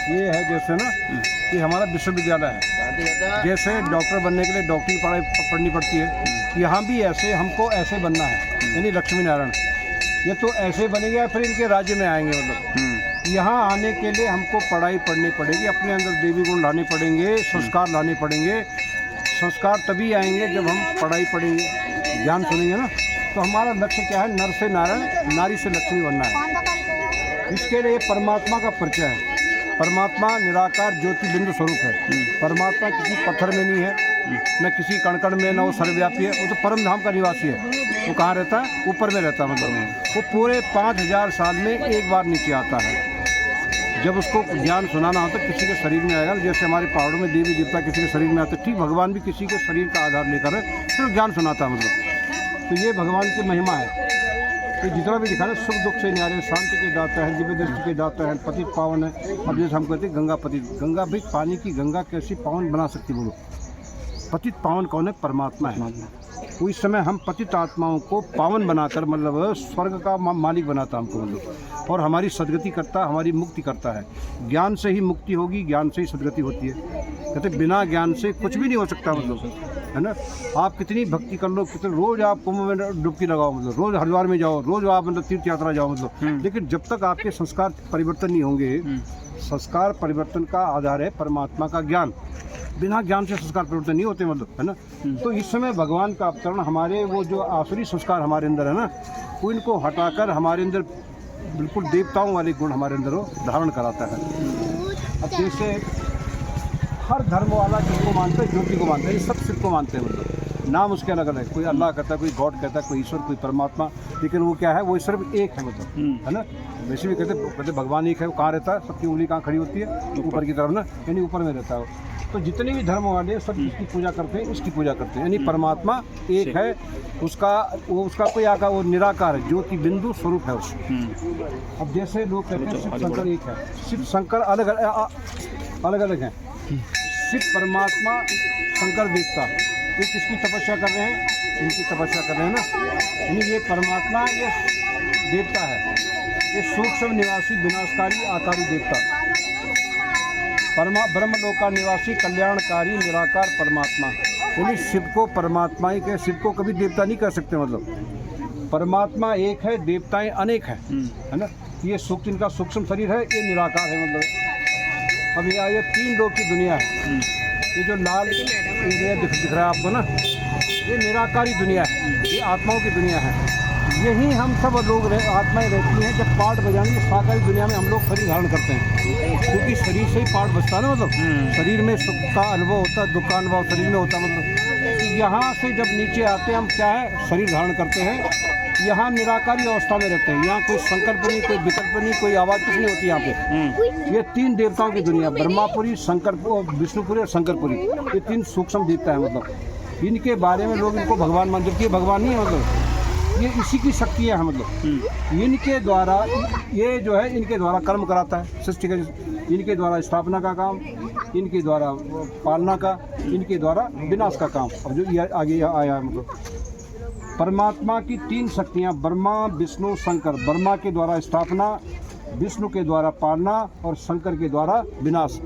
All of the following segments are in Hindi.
ये है जैसे ना कि हमारा विश्वविद्यालय है, जैसे डॉक्टर बनने के लिए डॉक्टरी पढ़ाई पढ़नी पड़ती है, यहाँ भी ऐसे हमको ऐसे बनना है, यानी लक्ष्मी नारायण। ये तो ऐसे बनेंगे या फिर इनके राज्य में आएंगे, मतलब यहाँ आने के लिए हमको पढ़ाई पढ़नी पड़ेगी, अपने अंदर देवी गुण लाने पड़ेंगे, संस्कार लाने पड़ेंगे। संस्कार तभी आएंगे जब हम पढ़ाई पढ़ेंगे, ज्ञान सुनेंगे ना। तो हमारा लक्ष्य क्या है? नर से नारायण, नारी से लक्ष्मी बनना है। इसके लिए परमात्मा का परिचय है। परमात्मा निराकार ज्योति बिंदु स्वरूप है। परमात्मा किसी पत्थर में नहीं है, न किसी कण में, न वो सर्वव्यापी है। वो तो परम धाम का निवासी है। वो कहाँ रहता है? ऊपर में रहता है। मतलब वो पूरे 5000 साल में एक बार नीचे आता है। जब उसको ज्ञान सुनाना होता है किसी के शरीर में आएगा, जैसे हमारे पहाड़ों में देवी देवता किसी के शरीर में आते, ठीक भगवान भी किसी के शरीर का आधार लेकर फिर ज्ञान सुनाता है। मतलब तो ये भगवान की महिमा है। तो जितना भी दिखा ना, सुख दुख से न्यारे, शांति के दाता है, दिव्य दृष्टि के दाता है, पतित पावन है। अब जैसे हम कहते हैं गंगा पतित, गंगा भी पानी की गंगा कैसी पावन बना सकती? बोलो, पतित पावन कौन है? परमात्मा है। तो इस समय हम पतित आत्माओं को पावन बनाकर, मतलब स्वर्ग का मालिक बनाता हमको, मतलब और हमारी सदगति करता, हमारी मुक्ति करता है। ज्ञान से ही मुक्ति होगी, ज्ञान से ही सदगति होती है। कहते बिना ज्ञान से कुछ भी नहीं हो सकता, मतलब है ना। आप कितनी भक्ति कर लो, कितने रोज आप कुंभ में डुबकी लगाओ, मतलब रोज हरिद्वार में जाओ, रोज आप मतलब तीर्थ यात्रा जाओ, मतलब लेकिन जब तक आपके संस्कार परिवर्तन नहीं होंगे, संस्कार परिवर्तन का आधार है परमात्मा का ज्ञान। बिना ज्ञान से संस्कार परिवर्तन नहीं होते, मतलब है ना। तो इस समय भगवान का अवतरण हमारे वो जो आसुरी संस्कार हमारे अंदर है ना, वो इनको हटाकर हमारे अंदर बिल्कुल देवताओं वाले गुण हमारे अंदर वो धारण कराता है। अब जैसे हर धर्म वाला जिसको मानता है, ज्योति को मानता है, ये सब शिव को मानते हैं। मतलब नाम उसके अलग अलग है, कोई अल्लाह कहता है, कोई गॉड कहता है, कोई ईश्वर, कोई परमात्मा, लेकिन वो क्या है? वो सिर्फ एक है, मतलब है ना। वैसे भी कहते भगवान एक है। वो कहाँ रहता है? सबकी उंगली कहाँ खड़ी होती है? ऊपर की तरफ ना, यानी ऊपर में रहता है। तो जितने भी धर्म वाले सब इसकी पूजा करते हैं, इसकी पूजा करते हैं, यानी परमात्मा एक है। उसका कोई आका वो निराकार है, ज्योति बिंदु स्वरूप है उसका। अब जैसे लोग कहते हैं शिव शंकर एक है, शिव शंकर अलग अलग हैं। शिव परमात्मा, शंकर देवता, ये किसकी तपस्या कर रहे हैं? इनकी तपस्या कर रहे हैं ना। यानी ये परमात्मा, ये देवता है, ये सूक्ष्म निवासी विनाशकारी आकारी देवता, ब्रह्मलोका निवासी कल्याणकारी निराकार परमात्मा। यानी शिव को परमात्मा ही कहे, शिव को कभी देवता नहीं कह सकते। मतलब परमात्मा एक है, देवताएं अनेक हैं, है ना। ये सूक्ष्म, इनका सूक्ष्म शरीर है, ये निराकार है। मतलब अब ये 3 लोग की दुनिया है। ये जो लाल एरिया दिख रहा है आपको ना, ये निराकारी दुनिया है, ये आत्माओं की दुनिया है। यही हम सब लोग आत्माएं रहती हैं। जब पाठ बजाएंगे साकारी दुनिया में हम लोग शरीर धारण करते हैं, क्योंकि शरीर से ही पाठ बजता है ना। मतलब शरीर में सुख का अनुभव होता है, दुख का अनुभव शरीर में होता है। मतलब यहाँ से जब नीचे आते हैं हम क्या है? शरीर धारण करते हैं। यहाँ निराकारी अवस्था में रहते हैं। यहाँ कोई संकल्प नहीं, कोई विकल्प नहीं, कोई आवाज़ कुछ नहीं होती यहाँ पे। ये 3 देवताओं की दुनिया, ब्रह्मापुरी, शंकरपुरी, विष्णुपुरी और शंकरपुरी, ये 3 सूक्ष्म देवता है। मतलब इनके बारे में लोग इनको भगवान मानते हैं, भगवान नहीं है। मतलब ये इसी की शक्तियाँ हैं। मतलब इनके द्वारा, ये जो है इनके द्वारा कर्म कराता है सृष्टि का, इनके द्वारा स्थापना का काम, इनके द्वारा पालना का, इनके द्वारा विनाश का काम। अब जो ये आगे आया, मतलब परमात्मा की 3 शक्तियाँ, ब्रह्मा विष्णु शंकर। ब्रह्मा के द्वारा स्थापना, विष्णु के द्वारा पालना और शंकर के द्वारा विनाश।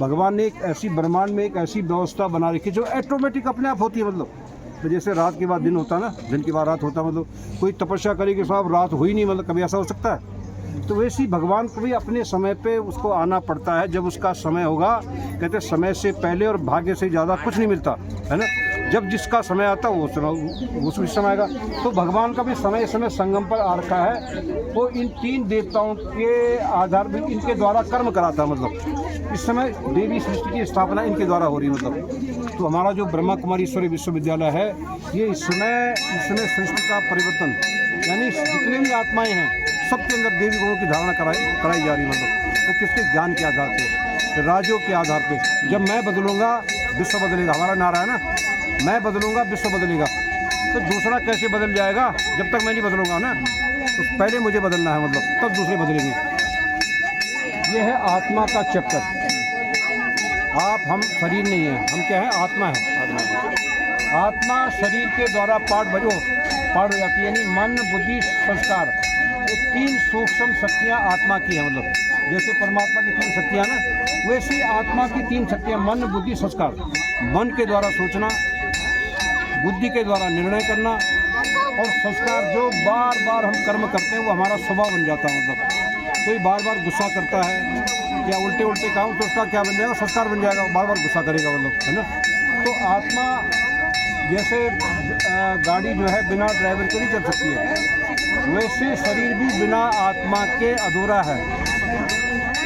भगवान ने एक ऐसी ब्रह्मांड में एक ऐसी व्यवस्था बना रखी जो ऑटोमेटिक अपने आप होती है। मतलब तो जैसे रात के बाद दिन होता है ना, दिन के बाद रात होता है। मतलब कोई तपस्या करेगी साहब, रात हुई नहीं, मतलब कभी ऐसा हो सकता है? तो वैसे ही भगवान को भी अपने समय पे उसको आना पड़ता है। जब उसका समय होगा, कहते समय से पहले और भाग्य से ज़्यादा कुछ नहीं मिलता, है ना। जब जिसका समय आता है वो उस समय आएगा। तो भगवान का भी समय संगम पर आ रखा है। वो इन 3 देवताओं के आधार पर इनके द्वारा कर्म कराता है। मतलब इस समय देवी सृष्टि की स्थापना इनके द्वारा हो रही है। मतलब तो हमारा जो ब्रह्मा कुमारी ईश्वरीय विश्वविद्यालय है, ये इस समय सृष्टि का परिवर्तन, यानी जितने भी आत्माएं हैं सबके अंदर देवी गुणों की धारणा कराई जा रही है। मतलब वो किसके? ज्ञान के आधार पे, राजों के आधार पे। जब मैं बदलूंगा विश्व बदलेगा, हमारा नारा है ना, मैं बदलूंगा विश्व बदलेगा। तो दूसरा कैसे बदल जाएगा जब तक मैं नहीं बदलूंगा ना। तो पहले मुझे बदलना है, मतलब तब दूसरे बदलेंगे। ये है आत्मा का चैप्टर। हम शरीर नहीं है, हम क्या है? आत्मा है। आत्मा शरीर के द्वारा पाठ हो जाती है, यानी मन बुद्धि संस्कार, ये 3 सूक्ष्म शक्तियाँ आत्मा की है। मतलब जैसे परमात्मा की 3 शक्तियाँ ना, वैसे ही आत्मा की 3 शक्तियाँ, मन, बुद्धि, संस्कार। मन के द्वारा सोचना, बुद्धि के द्वारा निर्णय करना, और संस्कार जो बार बार हम कर्म करते हैं वो हमारा स्वभाव बन जाता है। मतलब कोई बार बार गुस्सा करता है या उल्टे उल्टे काम, तो उसका क्या बन जाएगा? संस्कार बन जाएगा, बार बार गुस्सा करेगा वो लोग, है ना। तो आत्मा जैसे गाड़ी जो है बिना ड्राइवर के नहीं चल सकती है, वैसे शरीर भी बिना आत्मा के अधूरा है।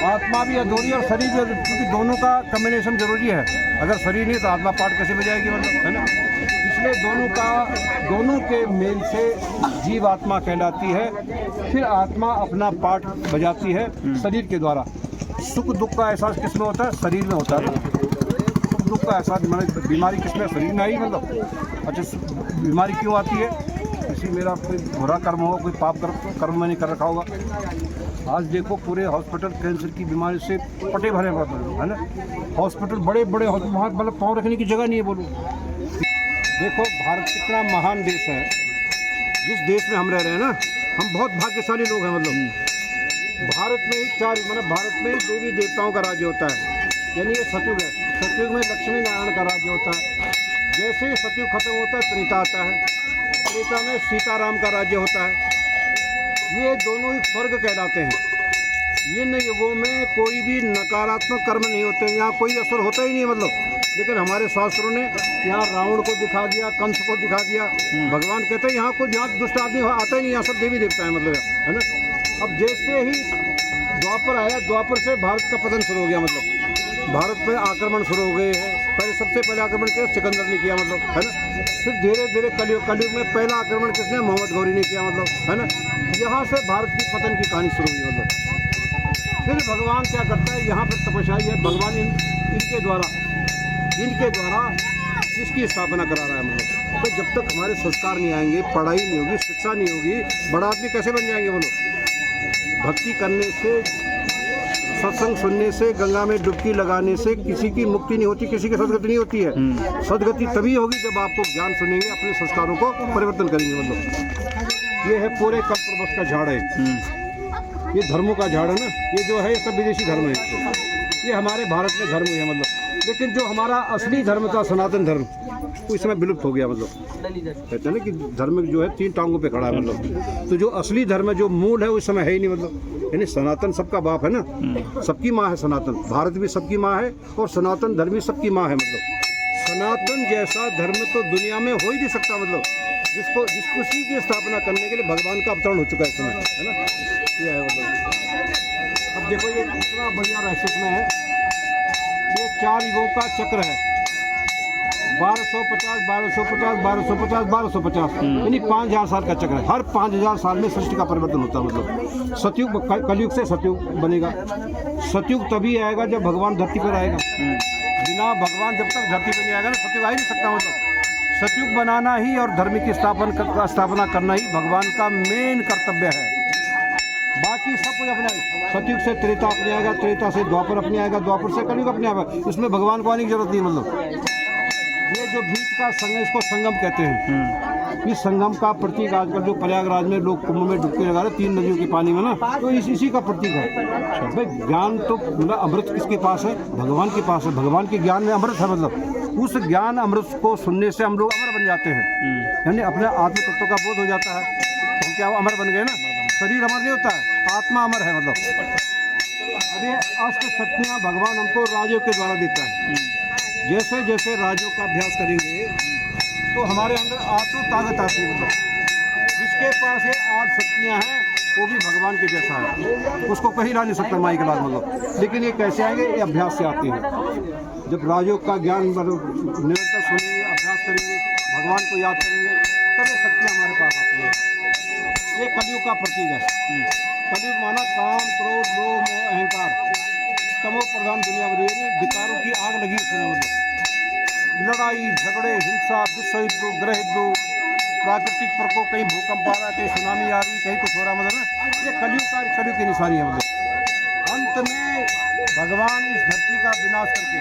आत्मा भी अधूरी और शरीर भी, क्योंकि दोनों का कम्बिनेशन जरूरी है। अगर शरीर नहीं तो आत्मा पार्ट कैसे बजाएगी, मतलब, है ना। इसलिए दोनों के मेल से जीव आत्मा कहलाती है। फिर आत्मा अपना पार्ट बजाती है शरीर के द्वारा। सुख दुख का एहसास किसमें होता है? शरीर में होता है। सुख दुख का एहसास, बीमारी किसमें? शरीर में आई, मतलब। अच्छा, बीमारी क्यों आती है? किसी मेरा कोई बुरा कर्म होगा, कोई पाप कर्म मैंने कर रखा होगा। आज देखो पूरे हॉस्पिटल कैंसर की बीमारी से पटे भरे है ना। हॉस्पिटल बड़े बड़े, वहाँ मतलब पाँव रखने की जगह नहीं है। बोलो, देखो भारत कितना महान देश है। जिस देश में हम रह रहे हैं ना, हम बहुत भाग्यशाली लोग हैं। मतलब भारत में ही भारत में देवी देवताओं का राज्य होता है। यानी ये सतयुग है। सतयुग में लक्ष्मी नारायण का राज्य होता है। जैसे ही सतयुग खत्म होता है, त्रेता आता है। त्रेता में सीताराम का राज्य होता है। ये दोनों ही स्वर्ग कहलाते हैं। इन युगों में कोई भी नकारात्मक कर्म नहीं होते, यहाँ कोई असर होता ही नहीं, मतलब। लेकिन हमारे शास्त्रों ने यहाँ रावण को दिखा दिया, कंस को दिखा दिया। भगवान कहते हैं यहाँ दुष्ट आदमी आता ही नहीं, यहाँ सब देवी देवता है, मतलब, है ना। अब जैसे ही द्वापर आया, द्वापर से भारत का पतन शुरू हो गया। मतलब भारत पे आक्रमण शुरू हो गए हैं। पहले सबसे पहले आक्रमण किया सिकंदर ने किया, मतलब, है ना। फिर धीरे धीरे कलयुग में पहला आक्रमण किसने? मोहम्मद गौरी ने किया, मतलब, है ना। यहाँ से भारत की पतन की कहानी शुरू हुई, मतलब। फिर भगवान क्या करता है? यहाँ पर तपस्याई है भगवान इनके द्वारा इसकी स्थापना करा रहा है। मतलब तो जब तक हमारे संस्कार नहीं आएंगे, पढ़ाई नहीं होगी, शिक्षा नहीं होगी, बड़ा आदमी कैसे बन जाएंगे? बोलो, भक्ति करने से, सत्संग सुनने से, गंगा में डुबकी लगाने से किसी की मुक्ति नहीं होती, किसी की सदगति नहीं होती है। सदगति तभी होगी जब आपको ज्ञान सुनेंगे, अपने संस्कारों को परिवर्तन करेंगे। मतलब ये है पूरे कल्पवृक्ष का झाड़ है। ये धर्मों का झाड़ है ना। ये जो है, ये सब विदेशी धर्म है। ये हमारे भारत में धर्म है, मतलब। लेकिन जो हमारा असली धर्म था, सनातन धर्म, वो इस समय विलुप्त हो गया। मतलब कहते हैं ना कि धर्म जो है 3 टांगों पे खड़ा है। मतलब तो जो असली धर्म है, जो मूल है, वो इस समय है ही नहीं। मतलब यानी सनातन सबका बाप है ना, सबकी माँ है सनातन। भारत भी सबकी माँ है और सनातन धर्म भी सबकी माँ है। मतलब सनातन जैसा धर्म तो दुनिया में हो ही नहीं सकता। मतलब जिसकी की स्थापना करने के लिए भगवान का अवतरण हो चुका है इस समय, है ना। ये है मतलब। अब देखो ये इतना बढ़िया रहस्य में है। ये 4 युगों का चक्र है। 1250, 1250, 1250, 1250, यानी 5000 साल का चक्र है। हर 5000 साल में सृष्टि का परिवर्तन होता है। मतलब सतयुग, कलयुग से सतयुग बनेगा। सतयुग तभी आएगा जब भगवान धरती पर आएगा। बिना भगवान जब तक धरती पर नहीं आएगा ना, सतयुग आ ही नहीं सकता। मतलब सतयुग बनाना ही और धर्म की स्थापना करना ही भगवान का मेन कर्तव्य है। बाकी सब कुछ अपने सतयुग से त्रेता अपने आएगा, त्रेता से द्वापर अपने आएगा, द्वापर से कलयुग अपने आएगा। इसमें भगवान को आने की जरूरत नहीं। मतलब ये जो बीच का संगम, इसको संगम कहते हैं। इस संगम का प्रतीक आजकल जो प्रयागराज में लोग कुंभ में डुबकी लगा रहे 3 नदियों के पानी में ना, तो इसी का प्रतीक है। भाई ज्ञान तो मतलब अमृत किसके पास है? भगवान के पास है। भगवान के ज्ञान में अमृत है। मतलब उस ज्ञान अमृत को सुनने से हम लोग अमर बन जाते हैं। यानी अपने आत्म तत्व का बोध हो जाता है। हम क्या अमर बन गए ना। शरीर अमर नहीं होता है, आत्मा अमर है। मतलब अब ये अष्ट शक्तियाँ भगवान हमको राजों के द्वारा देता है। जैसे जैसे राजों का अभ्यास करेंगे तो हमारे अंदर आत्म ताकत आती है। मतलब जिसके पास ये 8 शक्तियाँ हैं वो भी भगवान के जैसा है, उसको कहीं ला नहीं सकता माई के बाद। मतलब लेकिन ये कैसे आएंगे? ये अभ्यास से आते हैं। जब राजों का ज्ञान निरंतर सुनेंगे, अभ्यास करेंगे, भगवान को याद करेंगे, तब ये शक्तियाँ हमारे पास आती है। ये कलयुग का प्रतीक है। कलयुग माना काम, क्रोध, लोभ, मोह, अहंकार, तमो प्रधान दुनिया बनी। विकारों की आग लगी इसमें। मतलब लड़ाई झगड़े, हिंसा, विश्व युद्ध, ग्रह युद्ध, प्राकृतिक प्रकोप, कहीं भूकंप आ रहा है, कहीं सुनामी आ रही, कहीं कुछ हो रहा। मतलब ना ये कलयुग की निशानी है। मतलब अंत में भगवान इस धरती का विनाश करके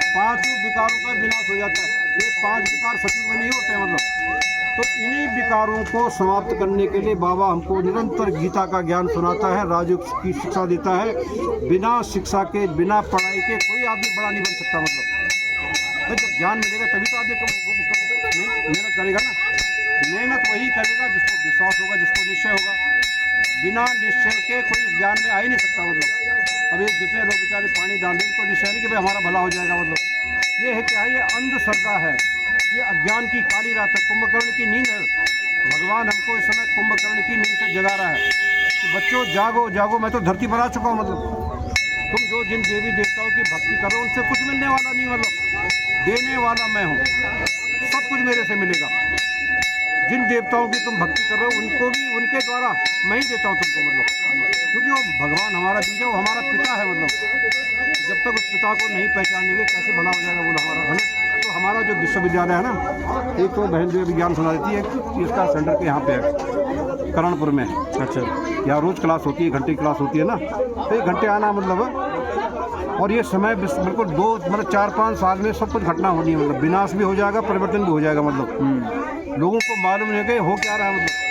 5 विकारों का विनाश हो जाता है। ये 5 विकार सचमुच में नहीं होते हैं मतलब। तो इन्हीं विकारों को समाप्त करने के लिए बाबा हमको निरंतर गीता का ज्ञान सुनाता है, राजयोग की शिक्षा देता है। बिना शिक्षा के, बिना पढ़ाई के कोई आदमी बड़ा नहीं बन सकता मतलब। तो जब ज्ञान मिलेगा तभी तो आदमी मेहनत करेगा ना। मेहनत वही करेगा जिसको विश्वास होगा, जिसको निश्चय होगा। बिना निश्चय के कोई इस ज्ञान में आ ही नहीं सकता मतलब। अभी जितने लोग बेचारे पानी डाल दें तो निश्चय नहीं कि भाई हमारा भला हो जाएगा मतलब। ये है क्या है, ये अंधश्रद्धा है, ये अज्ञान की काली रात है, कुंभकर्ण की नींद है। भगवान हमको इस समय कुंभकर्ण की नींद से जगा रहा है कि बच्चों जागो जागो, मैं तो धरती पर आ चुका हूँ मतलब। तुम जो जिन देवी देवताओं की भक्ति करो उनसे कुछ मिलने वाला नहीं मतलब। देने वाला मैं हूँ, सब कुछ मेरे से मिलेगा। जिन देवताओं की तुम भक्ति कर रहे हो उनको भी उनके द्वारा मैं ही देता हूँ तुमको मतलब। क्योंकि वो भगवान हमारा बीज है, वो हमारा पिता है मतलब। जब तक उस पिता को नहीं पहचानेंगे कैसे भला हो जाएगा बोलो हमारा, है ना। तो हमारा जो विश्वविद्यालय है ना, एक तो बहन जो विज्ञान सुना देती है कि इसका सेंटर के यहाँ पे है, करणपुर में। अच्छा, यहाँ रोज़ क्लास होती है, घंटे क्लास होती है ना, तो 1 घंटे आना मतलब। और ये समय बिल्कुल 2 मतलब 4-5 साल में सब कुछ घटना होनी है मतलब। विनाश भी हो जाएगा, परिवर्तन भी हो जाएगा मतलब। लोगों को मालूम नहीं कि हो क्या रहा है मतलब।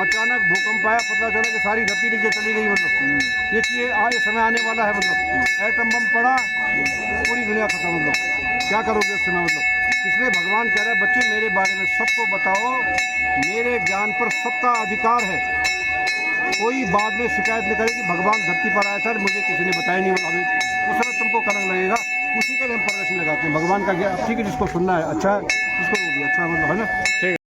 अचानक भूकंप आया, पता चला कि सारी धरती नीचे चली गई मतलब। ये चीज़ आज समय आने वाला है मतलब। एटम बम पड़ा, पूरी दुनिया खत्म मतलब। क्या करोगे उस समय मतलब। इसलिए भगवान कह रहे हैं बच्चे मेरे बारे में सबको बताओ, मेरे ज्ञान पर सबका अधिकार है। कोई बाद में शिकायत नहीं करे कि भगवान धरती पर आया था, मुझे किसी ने बताया नहीं मतलब। उस समय तुमको कलंक लगेगा। उसी के लिए हम प्रदर्शन लगाते हैं। भगवान का ज्ञान ठीक है, जिसको सुनना है अच्छा है, जिसको वो भी अच्छा मतलब, है ना। ठीक है।